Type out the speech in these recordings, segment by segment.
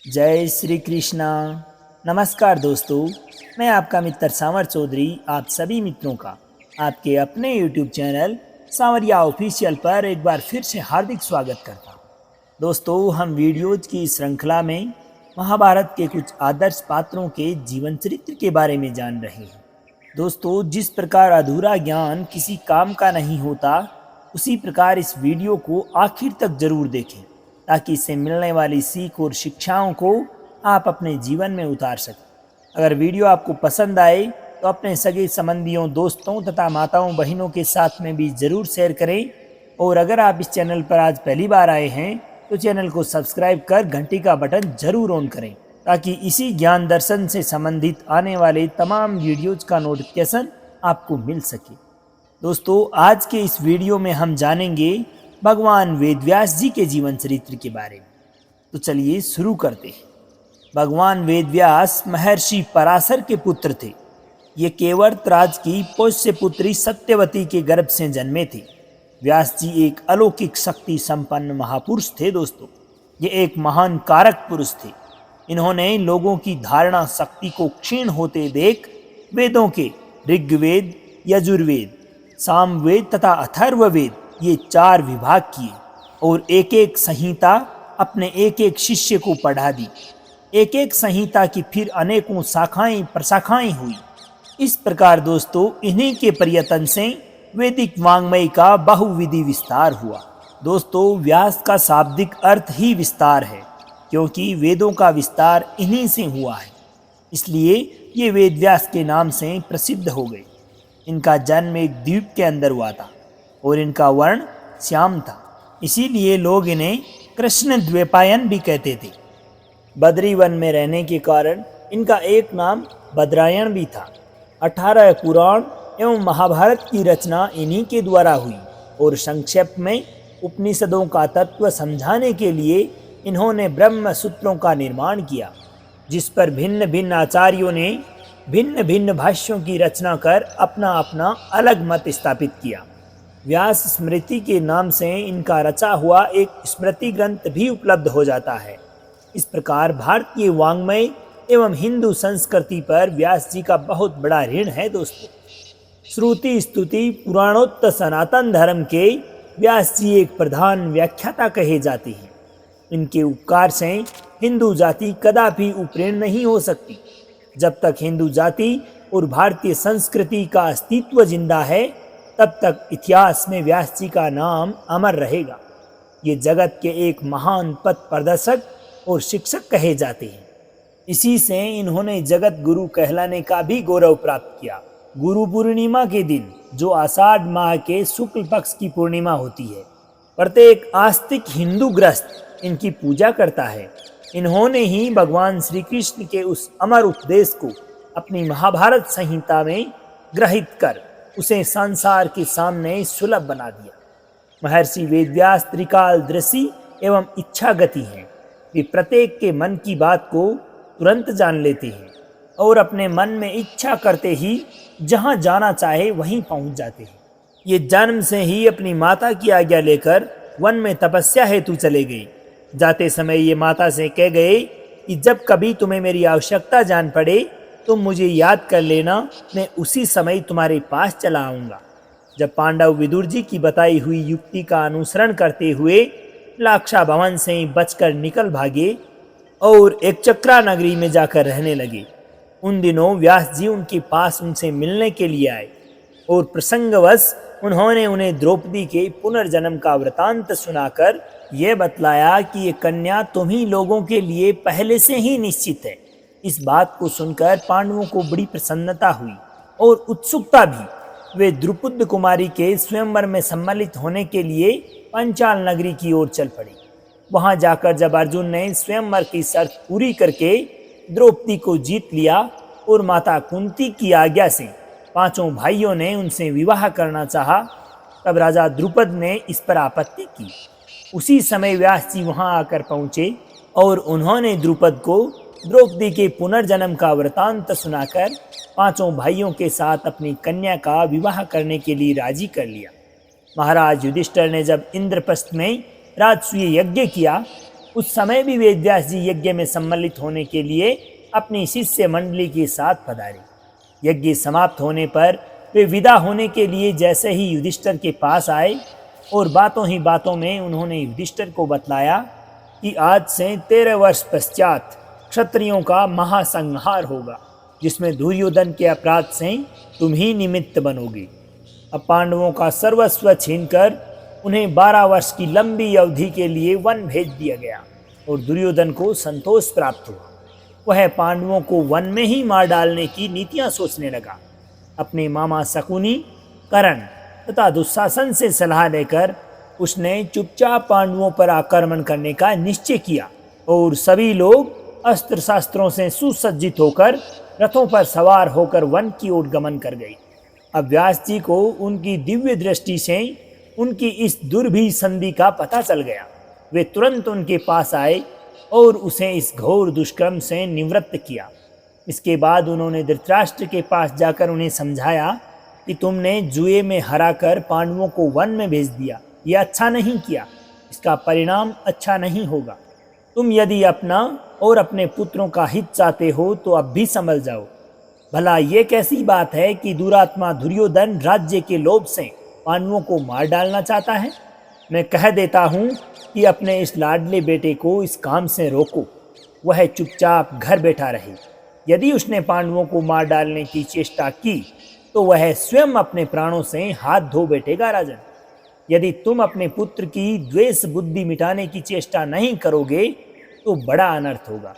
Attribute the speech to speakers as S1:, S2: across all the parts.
S1: जय श्री कृष्णा। नमस्कार दोस्तों, मैं आपका मित्र सांवर चौधरी आप सभी मित्रों का आपके अपने YouTube चैनल सांवरिया ऑफिशियल पर एक बार फिर से हार्दिक स्वागत करता हूँ। दोस्तों, हम वीडियोज की श्रृंखला में महाभारत के कुछ आदर्श पात्रों के जीवन चरित्र के बारे में जान रहे हैं। दोस्तों, जिस प्रकार अधूरा ज्ञान किसी काम का नहीं होता, उसी प्रकार इस वीडियो को आखिर तक जरूर देखें ताकि इससे मिलने वाली सीख और शिक्षाओं को आप अपने जीवन में उतार सकें। अगर वीडियो आपको पसंद आए तो अपने सगे संबंधियों, दोस्तों तथा माताओं बहनों के साथ में भी ज़रूर शेयर करें। और अगर आप इस चैनल पर आज पहली बार आए हैं तो चैनल को सब्सक्राइब कर घंटी का बटन जरूर ऑन करें ताकि इसी ज्ञान दर्शन से संबंधित आने वाले तमाम वीडियोज का नोटिफिकेशन आपको मिल सके। दोस्तों, आज के इस वीडियो में हम जानेंगे भगवान वेदव्यास जी के जीवन चरित्र के बारे में। तो चलिए शुरू करते हैं। भगवान वेदव्यास महर्षि पराशर के पुत्र थे। ये केवट राज की पोष्य पुत्री सत्यवती के गर्भ से जन्मे थे। व्यास जी एक अलौकिक शक्ति संपन्न महापुरुष थे। दोस्तों, ये एक महान कारक पुरुष थे। इन्होंने लोगों की धारणा शक्ति को क्षीण होते देख वेदों के ऋग्वेद, यजुर्वेद, सामवेद तथा अथर्ववेद ये 4 विभाग किए और एक एक संहिता अपने एक एक शिष्य को पढ़ा दी। एक एक संहिता की फिर अनेकों शाखाएं प्रशाखाएं हुई। इस प्रकार दोस्तों, इन्हीं के प्रयत्न से वैदिक वाङ्मय का बहुविधि विस्तार हुआ। दोस्तों, व्यास का शाब्दिक अर्थ ही विस्तार है, क्योंकि वेदों का विस्तार इन्हीं से हुआ है, इसलिए ये वेदव्यास के नाम से प्रसिद्ध हो गए। इनका जन्म एक द्वीप के अंदर हुआ था और इनका वर्ण श्याम था, इसीलिए लोग इन्हें कृष्ण द्वैपायन भी कहते थे। बद्री वन में रहने के कारण इनका एक नाम बद्रायण भी था। 18 पुराण एवं महाभारत की रचना इन्हीं के द्वारा हुई और संक्षेप में उपनिषदों का तत्व समझाने के लिए इन्होंने ब्रह्म सूत्रों का निर्माण किया, जिस पर भिन्न भिन्न आचार्यों ने भिन्न भिन्न भाष्यों की रचना कर अपना अपना अलग मत स्थापित किया। व्यास स्मृति के नाम से इनका रचा हुआ एक स्मृति ग्रंथ भी उपलब्ध हो जाता है। इस प्रकार भारतीय वाङ्मय एवं हिंदू संस्कृति पर व्यास जी का बहुत बड़ा ऋण है। दोस्तों, श्रुति स्तुति पुराणोत्तर सनातन धर्म के व्यास जी एक प्रधान व्याख्याता कहे जाते हैं। इनके उपकार से हिंदू जाति कदापि उपरीण नहीं हो सकती। जब तक हिंदू जाति और भारतीय संस्कृति का अस्तित्व जिंदा है, तब तक इतिहास में व्यास जी का नाम अमर रहेगा। ये जगत के एक महान पथ प्रदर्शक और शिक्षक कहे जाते हैं। इसी से इन्होंने जगत गुरु कहलाने का भी गौरव प्राप्त किया। गुरु पूर्णिमा के दिन, जो आषाढ़ माह के शुक्ल पक्ष की पूर्णिमा होती है, प्रत्येक आस्तिक हिंदू ग्रस्त इनकी पूजा करता है। इन्होंने ही भगवान श्री कृष्ण के उस अमर उपदेश को अपनी महाभारत संहिता में ग्रहित कर उसे संसार के सामने सुलभ बना दिया। महर्षि वेदव्यास त्रिकालदर्शी एवं इच्छागति हैं। वे प्रत्येक के मन की बात को तुरंत जान लेते हैं और अपने मन में इच्छा करते ही जहाँ जाना चाहे वहीं पहुँच जाते हैं। ये जन्म से ही अपनी माता की आज्ञा लेकर वन में तपस्या हेतु चले गए। जाते समय ये माता से कह गए कि जब कभी तुम्हें मेरी आवश्यकता जान पड़े तो मुझे याद कर लेना, मैं उसी समय तुम्हारे पास चला आऊँगा। जब पांडव विदुर जी की बताई हुई युक्ति का अनुसरण करते हुए लाक्षा भवन से बचकर निकल भागे और एक चक्रा नगरी में जाकर रहने लगे, उन दिनों व्यास जी उनके पास उनसे मिलने के लिए आए और प्रसंगवश उन्होंने उन्हें द्रौपदी के पुनर्जन्म का वृतांत सुनाकर यह बतलाया कि ये कन्या तुम्ही लोगों के लिए पहले से ही निश्चित है। इस बात को सुनकर पांडवों को बड़ी प्रसन्नता हुई और उत्सुकता भी। वे द्रुपद कुमारी के स्वयंवर में सम्मिलित होने के लिए पंचाल नगरी की ओर चल पड़े। वहां जाकर जब अर्जुन ने स्वयंवर की शर्त पूरी करके द्रौपदी को जीत लिया और माता कुंती की आज्ञा से 5 भाइयों ने उनसे विवाह करना चाहा, तब राजा द्रुपद ने इस पर आपत्ति की। उसी समय व्यास जी वहां आकर पहुंचे और उन्होंने द्रुपद को द्रौपदी के पुनर्जन्म का वृतांत सुनाकर 5 भाइयों के साथ अपनी कन्या का विवाह करने के लिए राजी कर लिया। महाराज युधिष्ठिर ने जब इंद्रप्रस्थ में राजसूय यज्ञ किया उस समय भी वेदव्यास जी यज्ञ में सम्मिलित होने के लिए अपनी शिष्य मंडली के साथ पधारे। यज्ञ समाप्त होने पर वे विदा होने के लिए जैसे ही युधिष्ठिर के पास आए और बातों ही बातों में उन्होंने युधिष्ठिर को बतलाया कि आज से 13 वर्ष पश्चात क्षत्रियों का महासंहार होगा, जिसमें दुर्योधन के अपराध से तुम ही निमित्त बनोगे। अब पांडवों का सर्वस्व छीनकर उन्हें 12 वर्ष की लंबी अवधि के लिए वन भेज दिया गया और दुर्योधन को संतोष प्राप्त हुआ। वह पांडवों को वन में ही मार डालने की नीतियां सोचने लगा। अपने मामा शकुनी, कर्ण तथा दुशासन से सलाह लेकर उसने चुपचाप पांडवों पर आक्रमण करने का निश्चय किया और सभी लोग अस्त्र शस्त्रों से सुसज्जित होकर रथों पर सवार होकर वन की ओर गमन कर गए। अब व्यास जी को उनकी दिव्य दृष्टि से उनकी इस दुर्भी संधि का पता चल गया। वे तुरंत उनके पास आए और उसे इस घोर दुष्कर्म से निवृत्त किया। इसके बाद उन्होंने धृतराष्ट्र के पास जाकर उन्हें समझाया कि तुमने जुए में हराकर पांडवों को वन में भेज दिया, यह अच्छा नहीं किया, इसका परिणाम अच्छा नहीं होगा। तुम यदि अपना और अपने पुत्रों का हित चाहते हो तो अब भी समझ जाओ। भला ये कैसी बात है कि दुरात्मा दुर्योधन राज्य के लोभ से पांडवों को मार डालना चाहता है। मैं कह देता हूँ कि अपने इस लाडले बेटे को इस काम से रोको, वह चुपचाप घर बैठा रहे। यदि उसने पांडवों को मार डालने की चेष्टा की तो वह स्वयं अपने प्राणों से हाथ धो बैठेगा। राजन, यदि तुम अपने पुत्र की द्वेष बुद्धि मिटाने की चेष्टा नहीं करोगे तो बड़ा अनर्थ होगा।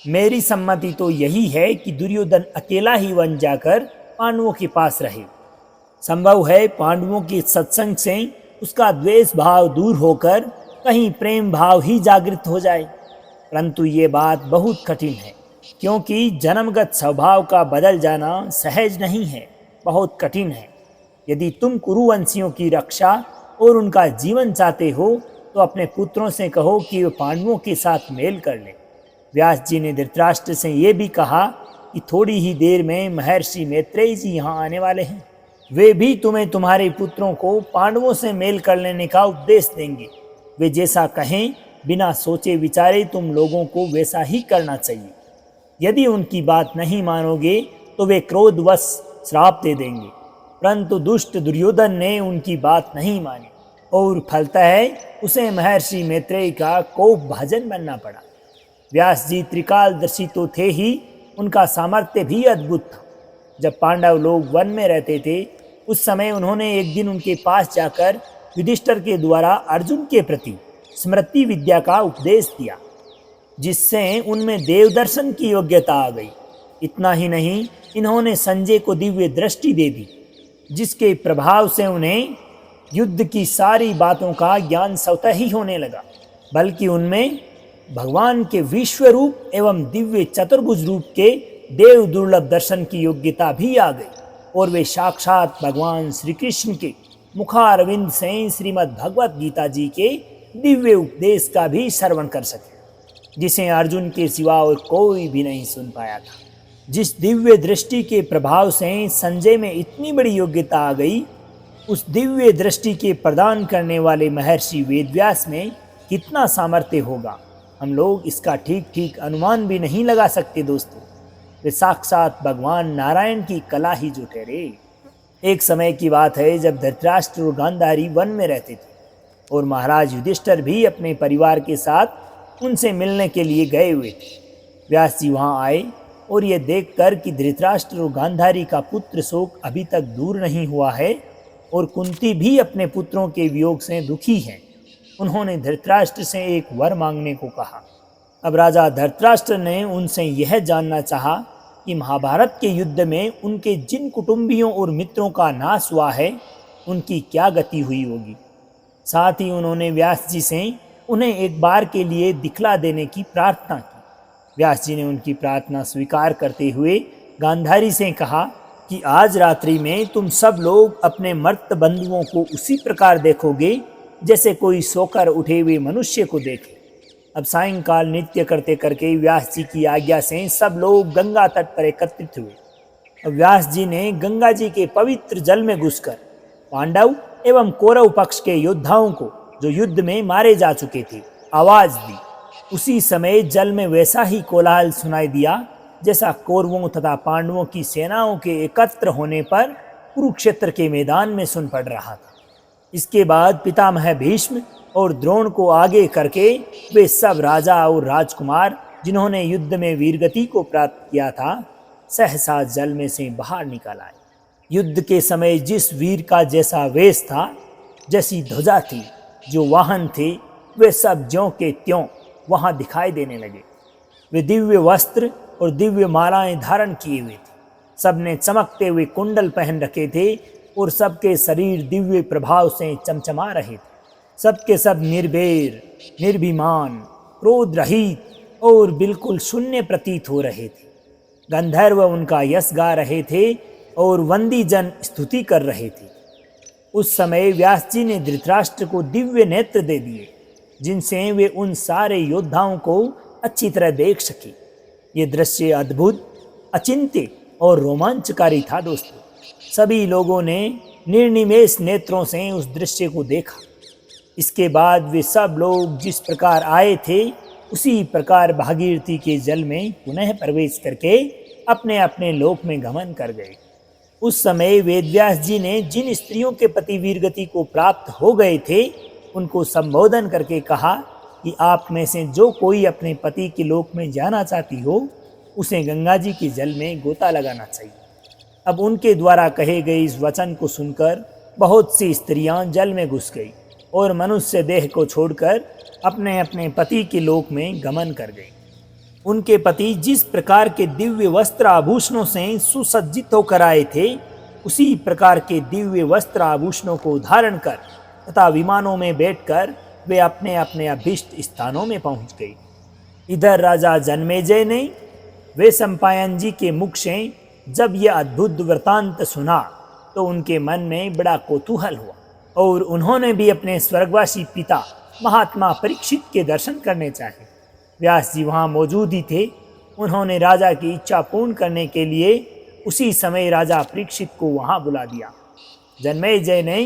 S1: मेरी सम्मति तो यही है कि दुर्योधन अकेला ही वन जाकर पांडवों के पास रहे। संभव है पांडवों के सत्संग से उसका द्वेष भाव दूर होकर कहीं प्रेम भाव ही जागृत हो जाए, परंतु ये बात बहुत कठिन है, क्योंकि जन्मगत स्वभाव का बदल जाना सहज नहीं है, बहुत कठिन है। यदि तुम कुरुवंशियों की रक्षा और उनका जीवन चाहते हो तो अपने पुत्रों से कहो कि वे पांडवों के साथ मेल कर लें। व्यास जी ने धृतराष्ट्र से ये भी कहा कि थोड़ी ही देर में महर्षि मैत्रेय जी यहाँ आने वाले हैं। वे भी तुम्हें तुम्हारे पुत्रों को पांडवों से मेल कर लेने का उपदेश देंगे। वे जैसा कहें बिना सोचे विचारे तुम लोगों को वैसा ही करना चाहिए। यदि उनकी बात नहीं मानोगे तो वे क्रोधवश श्राप दे देंगे, परंतु दुष्ट दुर्योधन ने उनकी बात नहीं मानी और फलता है उसे महर्षि मैत्रेय का कोप भाजन बनना पड़ा। व्यास जी त्रिकालदर्शी तो थे ही, उनका सामर्थ्य भी अद्भुत था। जब पांडव लोग वन में रहते थे उस समय उन्होंने एक दिन उनके पास जाकर युधिष्ठिर के द्वारा अर्जुन के प्रति स्मृति विद्या का उपदेश दिया, जिससे उनमें देवदर्शन की योग्यता आ गई। इतना ही नहीं, इन्होंने संजय को दिव्य दृष्टि दे दी, जिसके प्रभाव से उन्हें युद्ध की सारी बातों का ज्ञान स्वतः ही होने लगा, बल्कि उनमें भगवान के विश्व रूप एवं दिव्य चतुर्भुज रूप के देव दुर्लभ दर्शन की योग्यता भी आ गई और वे साक्षात भगवान श्री कृष्ण के मुखारविंद से श्रीमद् भगवत गीता जी के दिव्य उपदेश का भी श्रवण कर सके, जिसे अर्जुन के सिवा और कोई भी नहीं सुन पाया था। जिस दिव्य दृष्टि के प्रभाव से संजय में इतनी बड़ी योग्यता आ गई, उस दिव्य दृष्टि के प्रदान करने वाले महर्षि वेदव्यास में कितना सामर्थ्य होगा, हम लोग इसका ठीक ठीक अनुमान भी नहीं लगा सकते। दोस्तों, वे साक्षात भगवान नारायण की कला ही जो ठहरे। एक समय की बात है जब धृतराष्ट्र और गांधारी वन में रहते थे और महाराज युधिष्ठिर भी अपने परिवार के साथ उनसे मिलने के लिए गए हुए थे। व्यास जी वहाँ आए और ये देखकर कि धृतराष्ट्र और गांधारी का पुत्र शोक अभी तक दूर नहीं हुआ है और कुंती भी अपने पुत्रों के वियोग से दुखी हैं, उन्होंने धृतराष्ट्र से एक वर मांगने को कहा। अब राजा धृतराष्ट्र ने उनसे यह जानना चाहा कि महाभारत के युद्ध में उनके जिन कुटुंबियों और मित्रों का नाश हुआ है उनकी क्या गति हुई होगी। साथ ही उन्होंने व्यास जी से उन्हें एक बार के लिए दिखला देने की प्रार्थना की। व्यास जी ने उनकी प्रार्थना स्वीकार करते हुए गांधारी से कहा कि आज रात्रि में तुम सब लोग अपने मर्त बंधुओं को उसी प्रकार देखोगे जैसे कोई सोकर उठे हुए मनुष्य को देखे। अब सायंकाल नृत्य करते करके व्यास जी की आज्ञा से सब लोग गंगा तट पर एकत्रित हुए। अब व्यास जी ने गंगा जी के पवित्र जल में घुसकर पांडव एवं कौरव पक्ष के योद्धाओं को, जो युद्ध में मारे जा चुके थे, आवाज दी उसी समय जल में वैसा ही कोलाहल सुनाई दिया जैसा कौरवों तथा पांडवों की सेनाओं के एकत्र होने पर कुरुक्षेत्र के मैदान में सुन पड़ रहा था। इसके बाद पितामह भीष्म और द्रोण को आगे करके वे सब राजा और राजकुमार जिन्होंने युद्ध में वीरगति को प्राप्त किया था सहसा जल में से बाहर निकल आए। युद्ध के समय जिस वीर का जैसा वेश था, जैसी ध्वजा थी, जो वाहन थे, वे सब ज्यों के त्यों वहां दिखाई देने लगे। वे दिव्य वस्त्र और दिव्य मालाएं धारण किए हुए थे। सबने चमकते हुए कुंडल पहन रखे थे और सबके शरीर दिव्य प्रभाव से चमचमा रहे थे। सबके सब निर्भय, निर्भिमान, क्रोध रहित और बिल्कुल शून्य प्रतीत हो रहे थे। गंधर्व उनका यश गा रहे थे और वंदी जन स्तुति कर रहे थे। उस समय व्यास जी ने धृतराष्ट्र को दिव्य नेत्र दे दिए, जिनसे वे उन सारे योद्धाओं को अच्छी तरह देख सके। ये दृश्य अद्भुत, अचिंत्य और रोमांचकारी था दोस्तों। सभी लोगों ने निर्निमेष नेत्रों से उस दृश्य को देखा। इसके बाद वे सब लोग जिस प्रकार आए थे उसी प्रकार भागीरथी के जल में पुनः प्रवेश करके अपने अपने लोक में गमन कर गए। उस समय वेदव्यास जी ने जिन स्त्रियों के पति वीरगति को प्राप्त हो गए थे उनको संबोधन करके कहा कि आप में से जो कोई अपने पति के लोक में जाना चाहती हो उसे गंगा जी के जल में गोता लगाना चाहिए। अब उनके द्वारा कहे गए इस वचन को सुनकर बहुत सी स्त्रियां जल में घुस गई और मनुष्य देह को छोड़कर अपने अपने पति के लोक में गमन कर गई। उनके पति जिस प्रकार के दिव्य वस्त्र आभूषणों से सुसज्जित होकर आए थे उसी प्रकार के दिव्य वस्त्र आभूषणों को धारण कर तथा विमानों में बैठकर वे अपने अपने अभीष्ट स्थानों में पहुंच गए। इधर राजा जन्मेजय ने वैशंपायन जी के मुख से जब यह अद्भुत वृतांत सुना तो उनके मन में बड़ा कौतूहल हुआ और उन्होंने भी अपने स्वर्गवासी पिता महात्मा परीक्षित के दर्शन करने चाहे। व्यास जी वहाँ मौजूद ही थे। उन्होंने राजा की इच्छा पूर्ण करने के लिए उसी समय राजा परीक्षित को वहाँ बुला दिया। जन्मेजय ने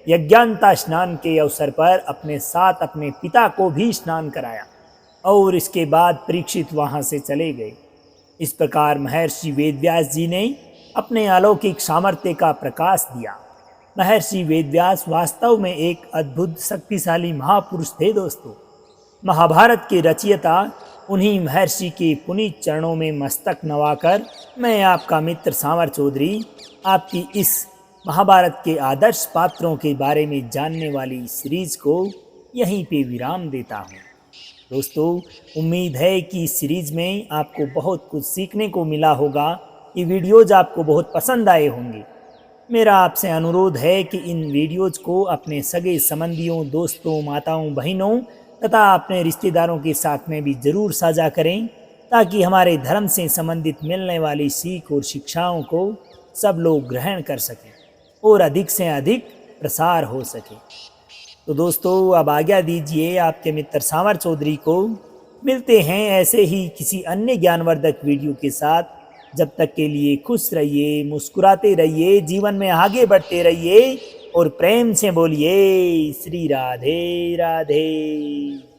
S1: यज्ञांता स्नान के अवसर पर अपने साथ अपने पिता को भी स्नान कराया और इसके बाद परीक्षित वहाँ से चले गए। इस प्रकार महर्षि वेदव्यास जी ने अपने अलौकिक सामर्थ्य का प्रकाश दिया। महर्षि वेदव्यास वास्तव में एक अद्भुत शक्तिशाली महापुरुष थे दोस्तों। महाभारत के रचयिता उन्हीं महर्षि के पुनीत चरणों में मस्तक नवाकर मैं आपका मित्र सांवर चौधरी आपकी इस महाभारत के आदर्श पात्रों के बारे में जानने वाली सीरीज को यहीं पे विराम देता हूँ। दोस्तों, उम्मीद है कि इस सीरीज में आपको बहुत कुछ सीखने को मिला होगा। ये वीडियोज आपको बहुत पसंद आए होंगे। मेरा आपसे अनुरोध है कि इन वीडियोज को अपने सगे संबंधियों, दोस्तों, माताओं, बहनों तथा अपने रिश्तेदारों के साथ में भी ज़रूर साझा करें ताकि हमारे धर्म से संबंधित मिलने वाली सीख और शिक्षाओं को सब लोग ग्रहण कर सकें और अधिक से अधिक प्रसार हो सके। तो दोस्तों, अब आज्ञा दीजिए आपके मित्र सांवर चौधरी को। मिलते हैं ऐसे ही किसी अन्य ज्ञानवर्धक वीडियो के साथ। जब तक के लिए खुश रहिए, मुस्कुराते रहिए, जीवन में आगे बढ़ते रहिए और प्रेम से बोलिए श्री राधे राधे।